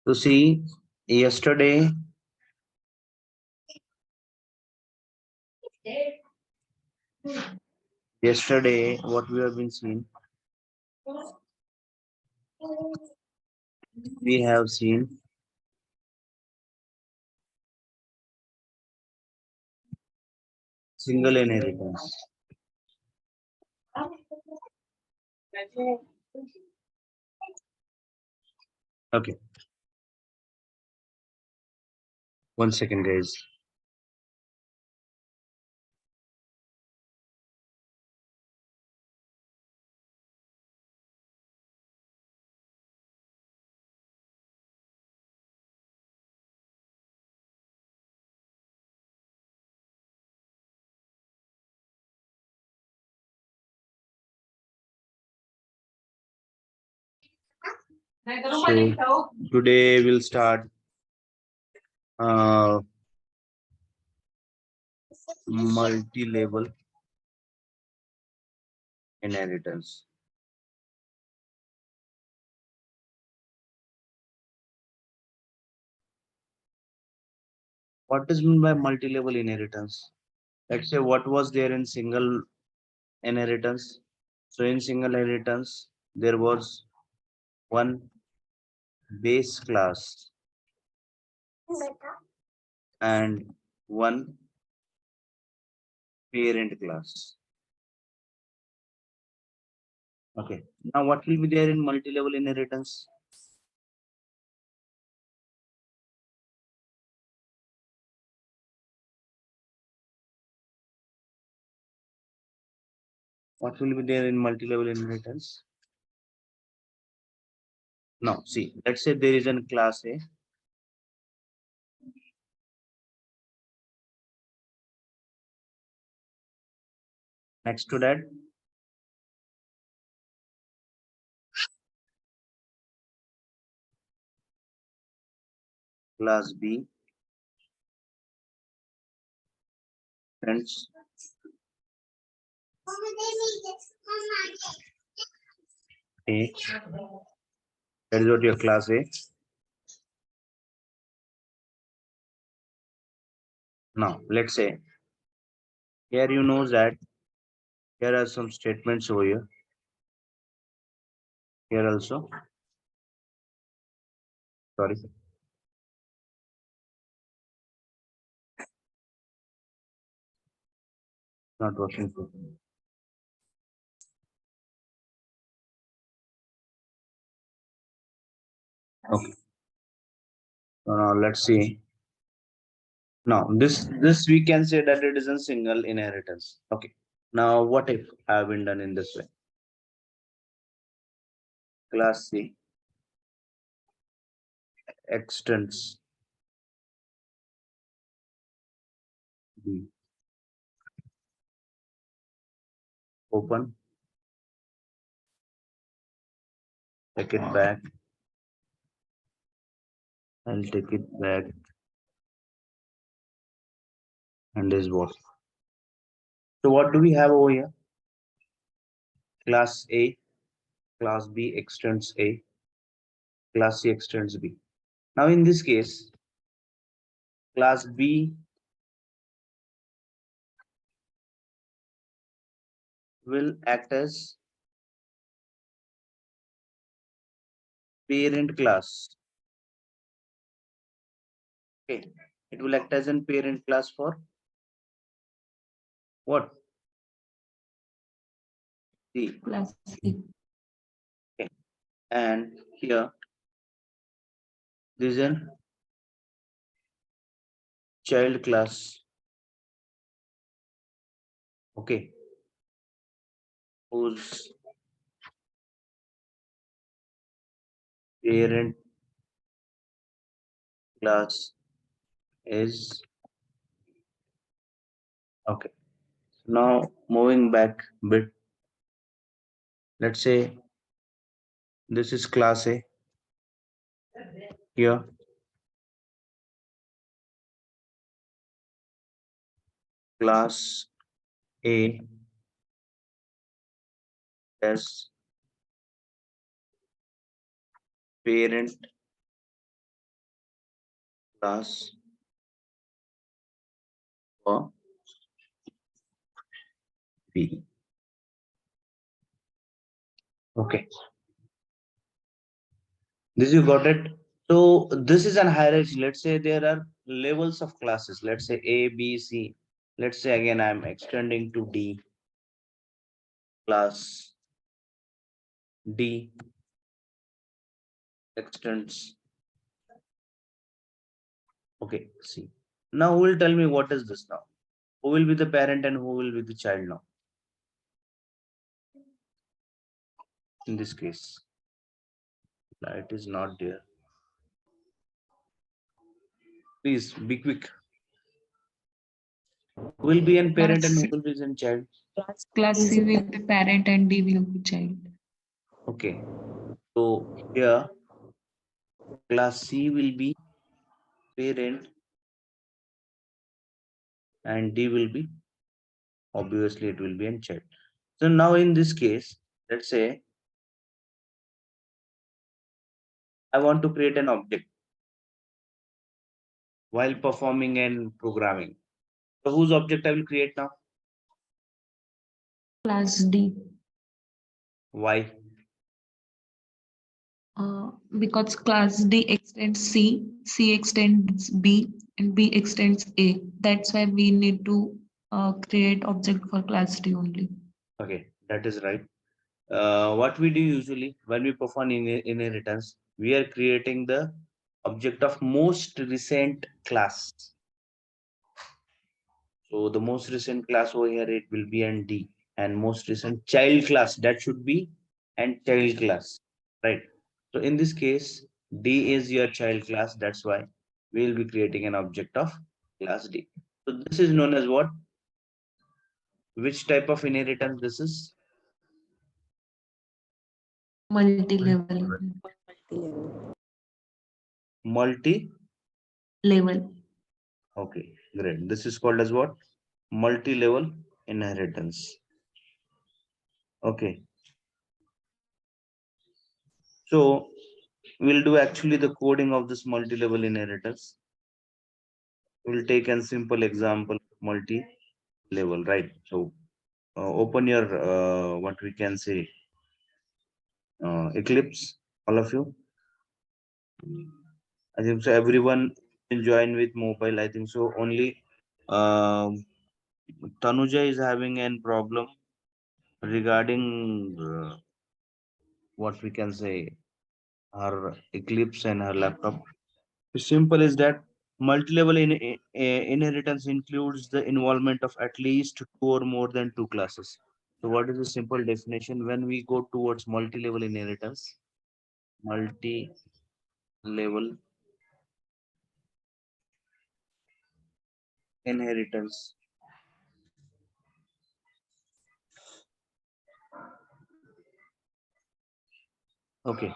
To see yesterday, what we have been seeing, we have seen single inheritance. Okay, one second, guys. So today we'll start uh, multi-level inheritance. What is meant by multi-level inheritance? Let's say what was there in single inheritance. So in single inheritance, there was one base class and one parent class. Okay. Now what will be there in multi-level inheritance? What will be there in multi-level inheritance? Now, see, let's say there is a class A. Next to that, class B, friends. A. That is what your class A. Now, let's say here you know that here are some statements over here. Here also. Sorry. Not working. Okay. Now let's see. Now this we can say that it is a single inheritance. Okay. Now what if I have been done in this way? Class C extends B. Open. Take it back. I'll take it back. And this what? So what do we have over here? Class A, class B extends A, class C extends B. Now in this case, class B will act as parent class. Okay, it will act as a parent class for what? C. Class C. Okay, and here this is a child class. Okay, whose parent class is okay. Now moving back a bit, let's say this is class A. Here class A as parent class for B. Okay, this you got it. So this is an hierarchy. Let's say there are levels of classes. Let's say A, B, C. Let's say again I'm extending to D. Class D extends. Okay, C. Now who will tell me what is this now? Who will be the parent and who will be the child now? In this case, it is not there. Please be quick. Who will be in parent and Class who will be in child? class C will be parent and D will be child. Okay. So here class C will be parent and D will be, obviously it will be in child. So now in this case, let's say I want to create an object while performing and programming. So whose object I will create now? Class D. Why? Because class D extends C, C extends B, and B extends A. That's why we need to create object for class D only. Okay, that is right. What we do usually when we perform inheritance, we are creating the object of most recent class. So the most recent class over here, it will be an D, and most recent child class, that should be and child class, right? So in this case, D is your child class. That's why we will be creating an object of class D. So this is known as what? Which type of inheritance this is? Multi-level. Multi. Level. Okay, great. This is called as what? Multi-level inheritance. Okay, so we'll do actually the coding of this multi-level inheritance. We'll take a simple example, multi-level, right? So open your what we can say Eclipse, all of you. I think so. Everyone can join with mobile. I think so. Only Tanuja is having a problem regarding what we can say her Eclipse and her laptop. Simple is that multi-level inheritance includes the involvement of at least two or more than two classes. So what is the simple definition when we go towards multi-level inheritance? Multi-level inheritance. Okay.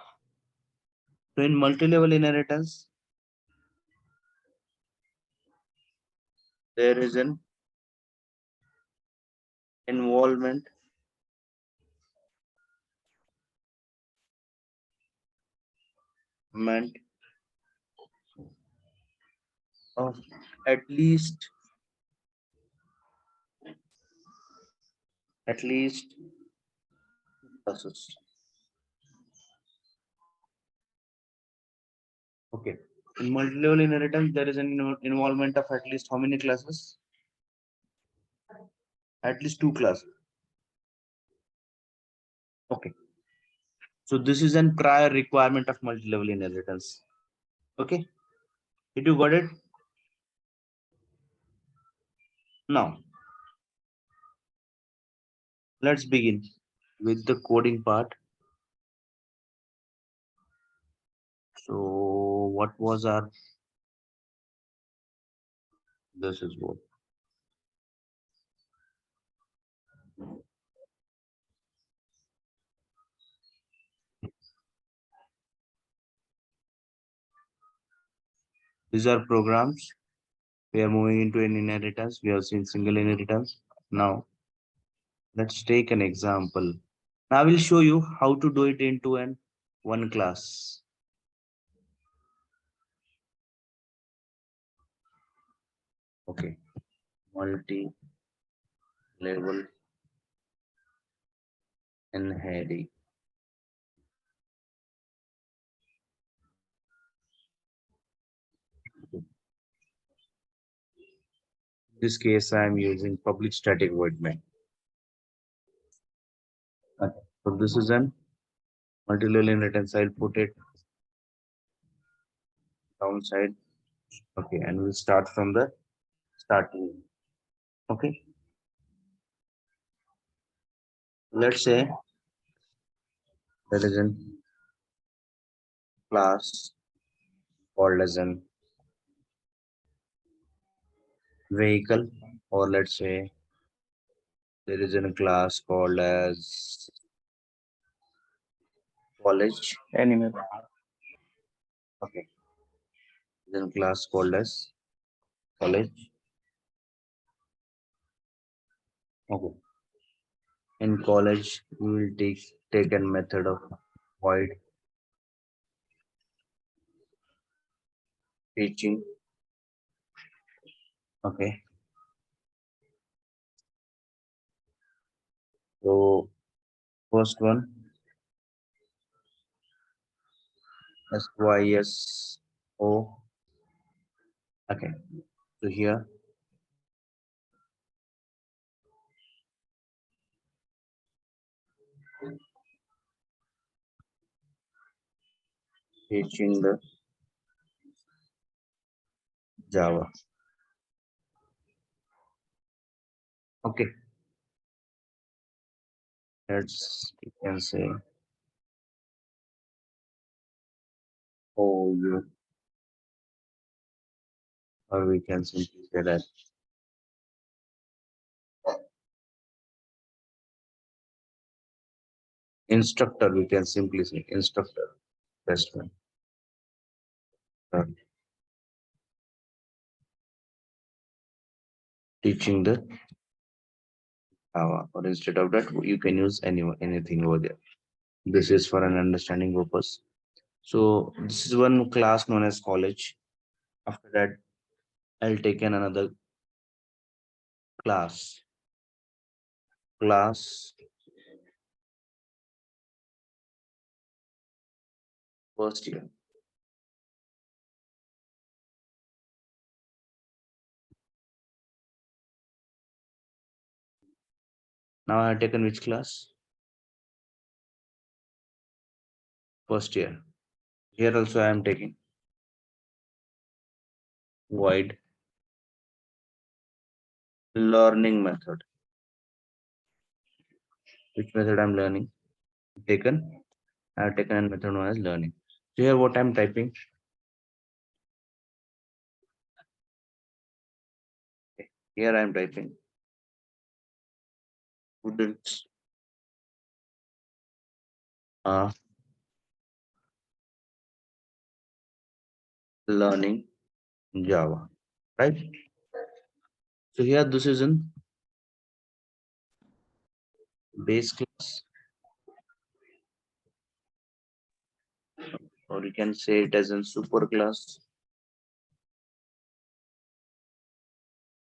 So in multi-level inheritance, there is an involvement meant of at least at least classes. Okay. In multi-level inheritance, there is an involvement of at least how many classes? At least two classes. Okay. So this is an prior requirement of multi-level inheritance. Okay. Did you got it? Now, let's begin with the coding part. So what was our, this is what. These are programs. We are moving into an inheritance. We have seen single inheritance. Now, let's take an example. Now I will show you how to do it into an one class. Okay, multi-level inherit. In this case, I am using public static void main. Okay. So this is an multi-level inheritance. I'll put it downside. Okay, and we'll start from the starting. Okay, let's say there is a class called as an vehicle, or let's say there is a class called as college. Animal. Okay, then class called as college. Okay, in college we will take a method of void teaching. Okay, so first one SYSO. Okay, so here teaching the Java. Okay, let's you can say OU, or we can simply say that instructor. We can simply say instructor. Best one. Teaching the Java, or instead of that, you can use anything over there. This is for an understanding purpose. So this is one class known as college. After that, I'll take in another class. Class first year. Now I have taken which class? First year. Here also I am taking void learning method. Which method I'm learning? Taken. I have taken a method known as learning. So here what I'm typing. Here I'm typing students are learning Java. Right? So here this is in base class, or you can say it as in super class,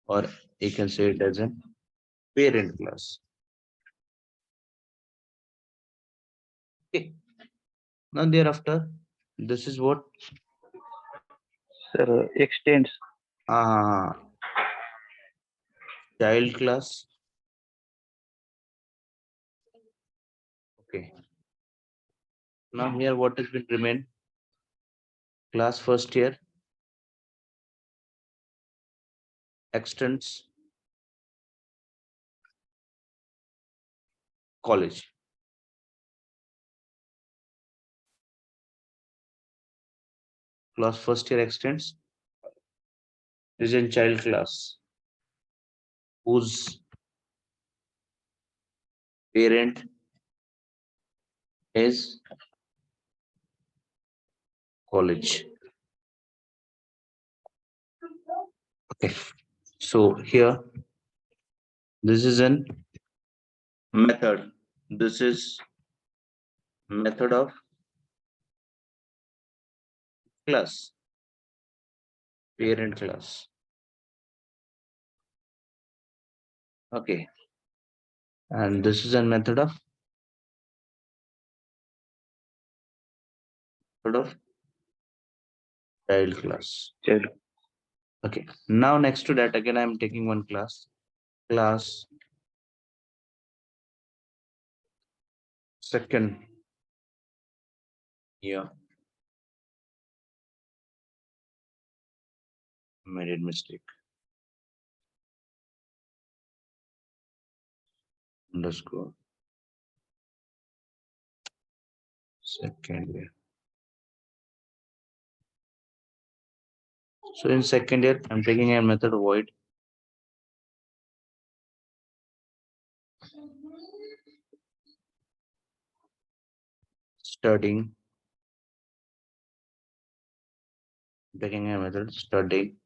or you can say it as a parent class. Okay. Now thereafter, this is what Sir, extends. uh, child class. Okay. Now here what has been remain class first year extends college. Class first year extends is in child class whose parent is college. Okay. So here this is an method. This is method of class, parent class. Okay, and this is a method of child class. Child. Okay, now next to that again I'm taking one class second year. Made a mistake. Underscore second year. So in second year, I'm taking a method void studying, taking a method studying.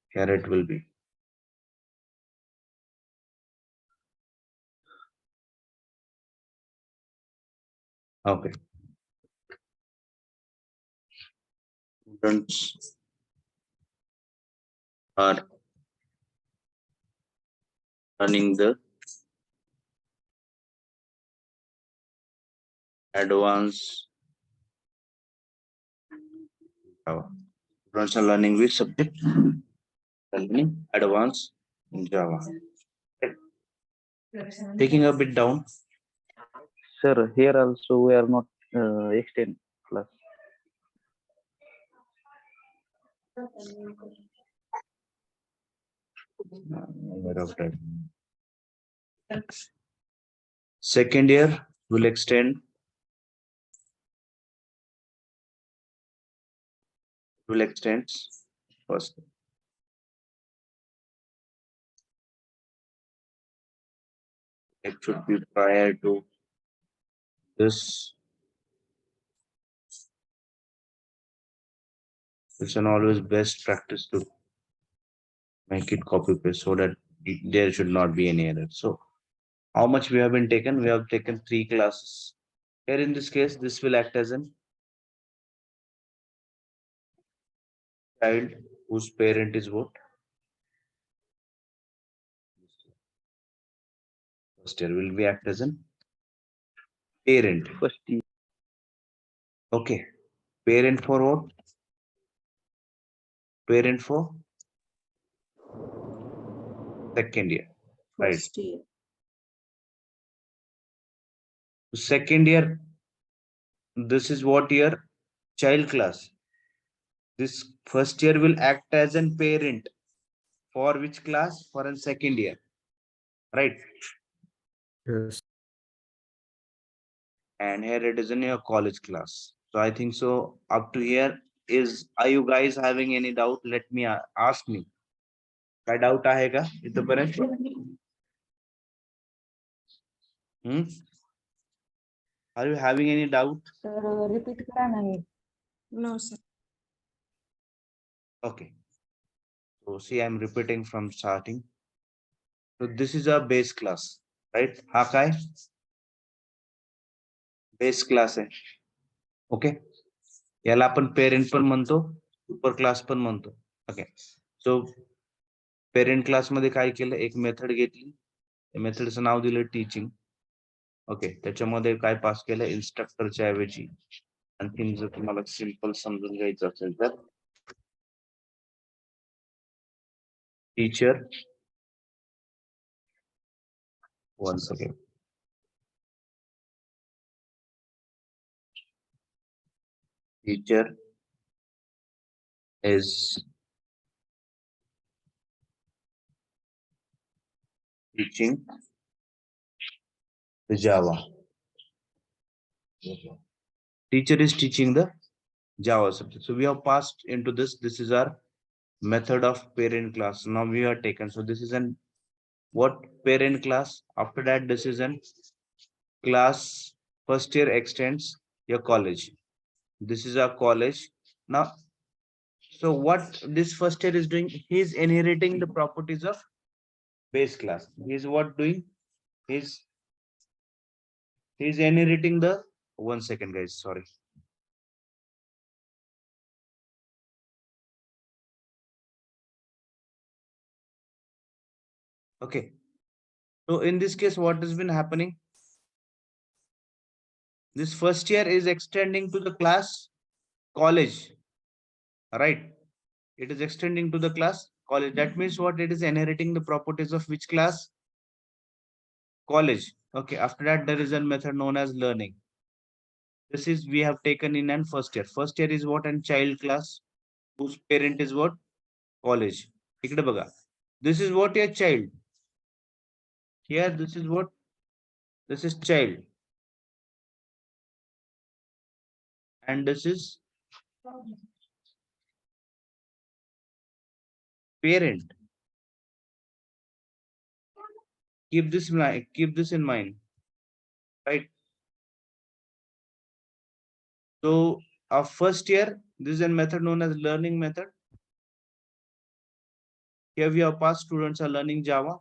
Here it will be. Okay. Students are running the advanced Java. Students are learning which subject? Learning advanced Java. Okay. Taking a bit down. Sir, here also we are not extend class. Aware of that. Second year will extend first. It should be prior to this. It's an always best practice to make it copy paste so that there should not be any error. So how much we have been taken? We have taken 3 classes. Here in this case, this will act as an child whose parent is what? First year will be act as an parent. First year. Okay. Parent for what? Parent for second year. Right. First year. Second year, this is what year? Child class. This first year will act as an parent for which class? For a second year. Right. Yes. And here it is in your college class. So I think so up to here is, are you guys having any doubt? Let me ask me. काय doubt आहे का इथपर्यंत? Hmm? Are you having any doubt? Sir, repeat करा ना हे. No, sir. Okay. So see, I'm repeating from starting. So this is a base class, right? हा काय? Base class आहे. Okay. याला आपण पेरेंट पण म्हणतो, सुपर क्लास पण म्हणतो. ओके. सो पेरेंट क्लास मध्ये काय केलं? एक मेथड घेतली. मेथडचं नाव दिलं टीचिंग. ओके. त्याच्यामध्ये काय पास केलं? इन्स्ट्रक्टरच्या ऐवजी आणखीन जर तुम्हाला सिंपल समजून घ्यायचं असेल तर teacher once again. Teacher is teaching the Java. Teacher is teaching the Java subject. So we have passed into this. This is our method of parent class. Now we are taken. So this is an what parent class. After that, this is an class first year extends your college. This is our college. Now, so what this first year is doing, he is inheriting the properties of base class. He is what doing? He's inheriting the 1 second, guys. Sorry. Okay. So in this case, what has been happening? This first year is extending to the class college, right? It is extending to the class college. That means what? It is inheriting the properties of which class? College. Okay. After that, there is a method known as learning. This is we have taken in an first year. First year is what? And child class whose parent is what? College. इकडे बघा. This is what? Your child. Here, this is what? This is child. And this is parent. Keep this in mind, right? So our first year, this is a method known as learning method. Here we have past students are learning Java.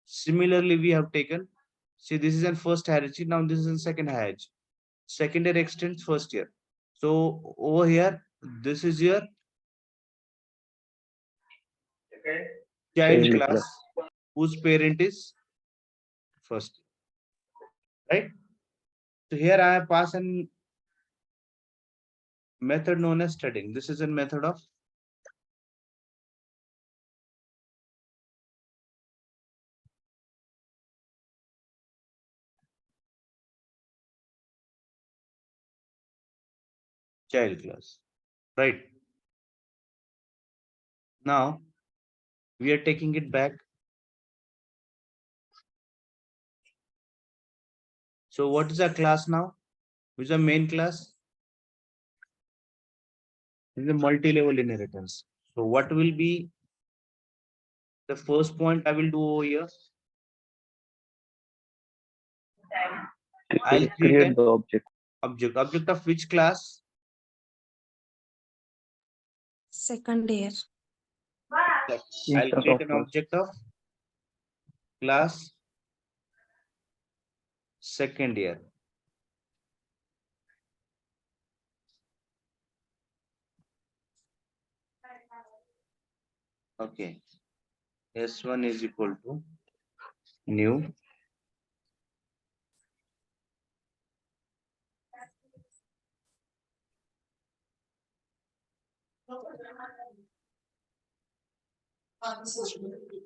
Similarly, we have taken, see, this is in first hierarchy. Now this is in second hierarchy. Second year extends first year. So over here, this is your child Child class class. whose parent is first, right? So here I have passed a method known as studying. This is a method of child class, right? Now we are taking it back. So what is our class now? Which is the main class? This is the multi-level inheritance. So what will be the first point I will do over here? I'll create Create an the object. object. Object of which class? Second year. I'll Instance create of an class. object of class second year. Okay. S1 is equal to new.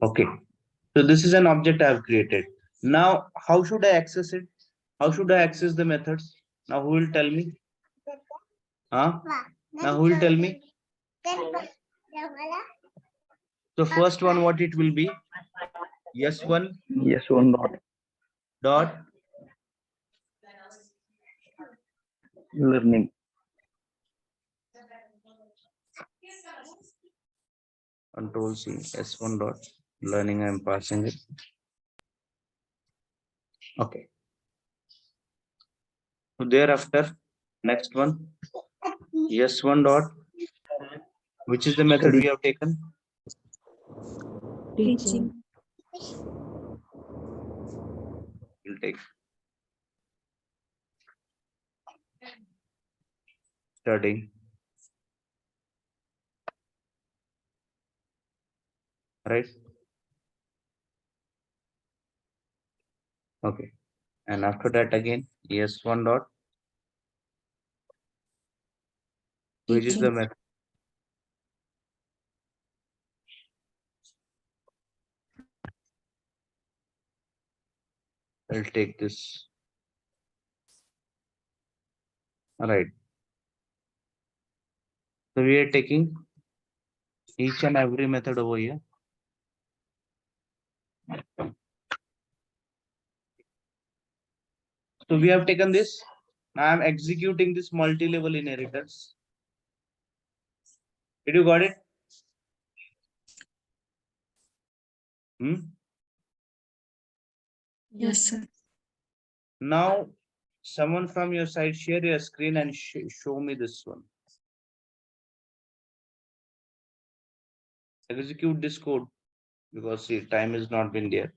Okay. So this is an object I have created. Now, how should I access it? How should I access the methods? Now, who will tell me? Huh? Now, who will tell me? So first one, what it will be? S1 Yes, one dot. dot Learning. control C S1 dot learning. I am passing it. Okay. So thereafter, next one, S1 dot, which is the method Study. we have taken? Teaching. We'll take studying, right? Okay. And after that again, S1 dot, which is the Teaching. method? I'll take this. All right. So we are taking each and every method over here. So we have taken this. Now I'm executing this multi-level inheritance. Did you got it? Hmm? Yes, sir. Now, someone from your side, share your screen and show me this one. Execute this code because see, time has not been there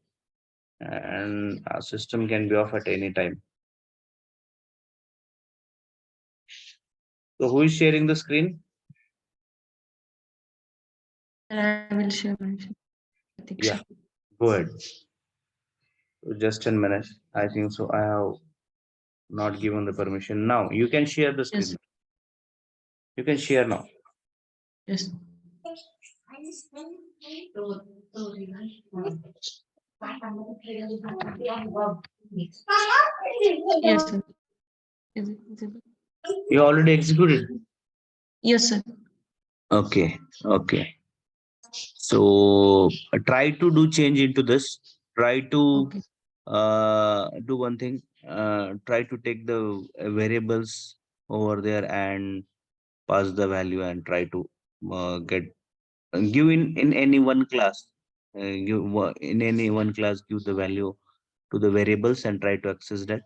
and our system can be off at any time. So who is sharing the screen? I will share my screen. Yeah. Go ahead. Just a minute. I think so. I have not given the permission. Now you can share the Yes, screen. You can share now. yes. Yes, sir. Is it visible? You already executed. Yes, sir. Okay. Okay. So try to do change into this. Try to Okay. do one thing. Try to take the variables over there and pass the value and try to get give in any one class. In any one class give the value to the variables and try to access that.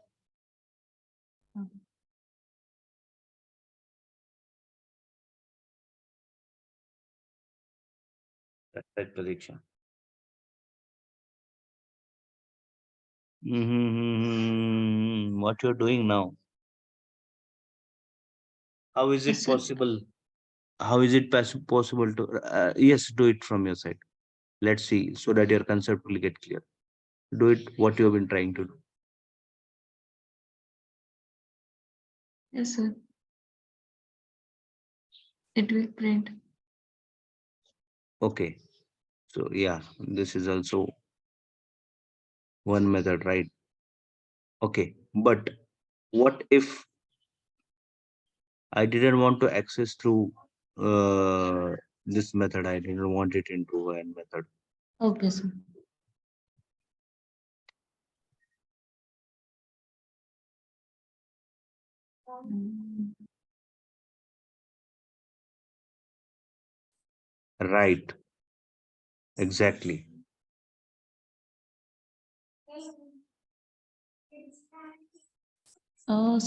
That's that prediction. What you're doing now? How is Yes, it sir. possible? How is it possible to? Yes, do it from your side. Let's see, so that your concept will get clear. Do it what you have been trying to do. Yes, sir. It will print. Okay. So yeah, this is also one method, right? Okay. But what if I didn't want to access through this method? I didn't want it into one method. Okay, sir. Mm, Right. Exactly. Sir,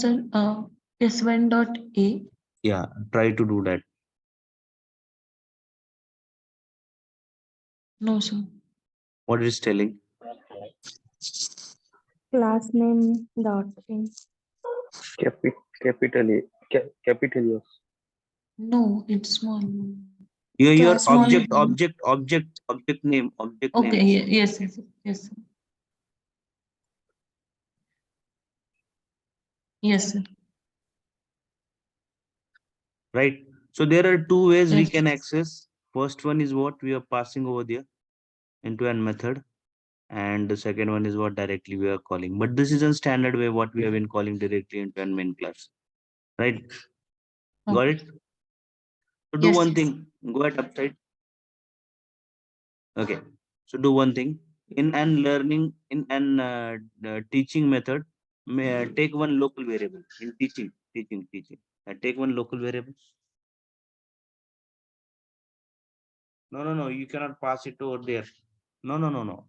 S1 dot A. Yeah. Try to do that. No, sir. What it is telling? Class name dot in. Capital A, capital S. No, it's small. Your Class Small. object Okay. name. Yes, yes, yes, sir. Yes, sir. Right. So there are two ways we Yes. can access. First one is what we are passing over there into an method, and the second one is what directly we are calling. But this is a standard way what we have been calling directly into an main class. Right. Got Okay. it? So do Yes, one yes. thing. Go ahead upside. Okay. So do one thing. In an teaching method, may take one local variable in teaching. Take one local variable. No. You cannot pass it over there. No.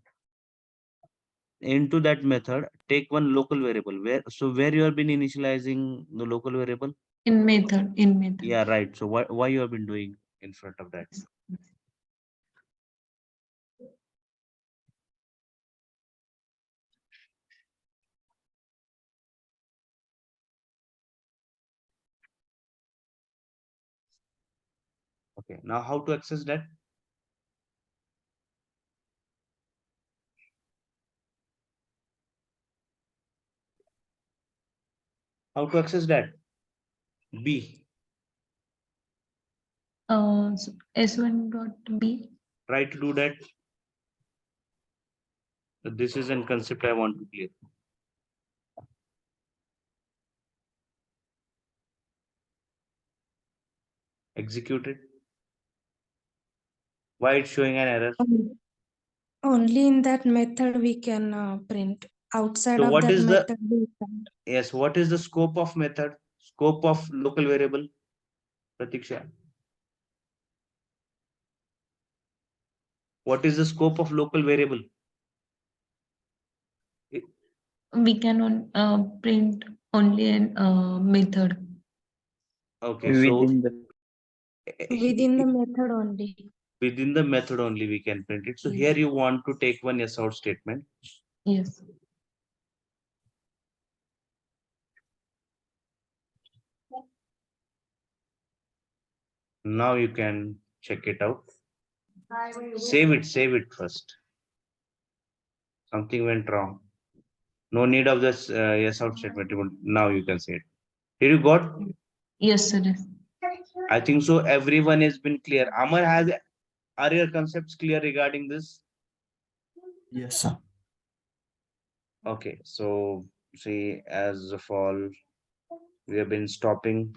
Into that method, take one local variable. Where you have been initializing the local variable? In method. In method. Yeah, right. So why you have been doing in front of that? Yes. Okay. Now how to access that? How to access that? B. S1 dot B. Try to do that. So this is a concept I want to clear. Execute it. Why it's showing an error? Only in that method we can print. Outside So of what that is the method we can't. yes? What is the scope of method? Scope of local variable? Pratiksha. What is the scope of local variable? We can print only an method. Okay, so Within the Within the method only. within the method only we can print it. So Yes. here you want to take one yes out statement. Yes. Now you can check it out. Save it first. Something went wrong. No need of this yes out statement. Now you can say it. Did you got? Yes, sir. Yes. I think so. Everyone has been clear. Amar, are your concepts clear regarding this? Yes, sir. Okay, so see, as of all, we have been stopping